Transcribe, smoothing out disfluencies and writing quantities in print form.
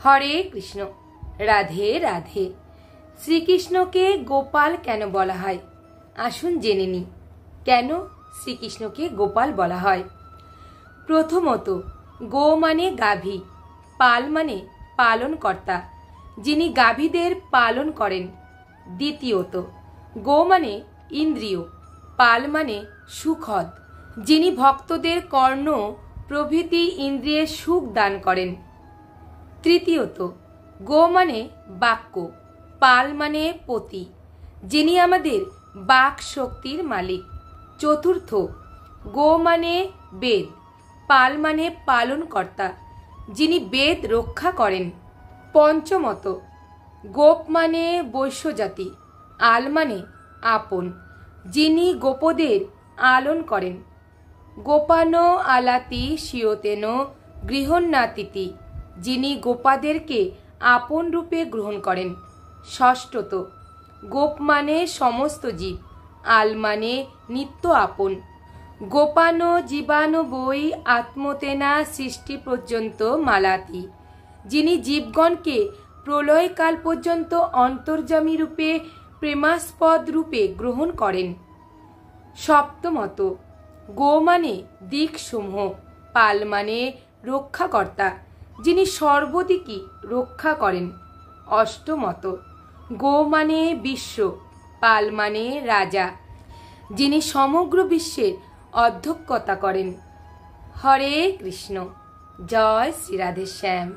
হরে কৃষ্ণ। রাধে রাধে। শ্রীকৃষ্ণকে গোপাল কেন বলা হয়? আসুন জেনে নিই কেন শ্রীকৃষ্ণকে গোপাল বলা হয়। প্রথমত, গো মানে গাভী, পাল মানে পালনকর্তা, যিনি গাভীদের পালন করেন। দ্বিতীয়ত, গো মানে ইন্দ্রিয়, পাল মানে সুখদ, যিনি ভক্তদের কর্ণ প্রভৃতি ইন্দ্রিয়ের সুখ দান করেন। তৃতীয়ত, গো মানে বাক্য, পাল মানে পতি, যিনি আমাদের বাক শক্তির মালিক। চতুর্থ, গো মানে বেদ, পাল মানে পালনকর্তা, যিনি বেদ রক্ষা করেন। পঞ্চমত, গোপ মানে বৈশ্যজাতি, আল মানে আপন, যিনি গোপদের আলন করেন। গোপানো আলাতি শিয়তেন গৃহন্নাতিতি, যিনি গোপাদেরকে আপন রূপে গ্রহণ করেন। ষষ্ঠত, গোপ মানে সমস্ত জীব, আল মানে নিত্য আপন। গোপানো জীবাণু বই আত্মতেনা সৃষ্টি পর্যন্ত মালাতি, যিনি জীবগণকে প্রলয়কাল পর্যন্ত অন্তর্যামী রূপে প্রেমাস্পদ রূপে গ্রহণ করেন। সপ্তমত, গো মানে দিকসমূহ, পাল মানে রক্ষাকর্তা, যিনি সর্বদিকই রক্ষা করেন। অষ্টমত, গো মানে বিশ্ব, পাল মানে রাজা, যিনি সমগ্র বিশ্বের অধ্যক্ষতা করেন। হরে কৃষ্ণ। জয় শ্রী রাধে শ্যাম।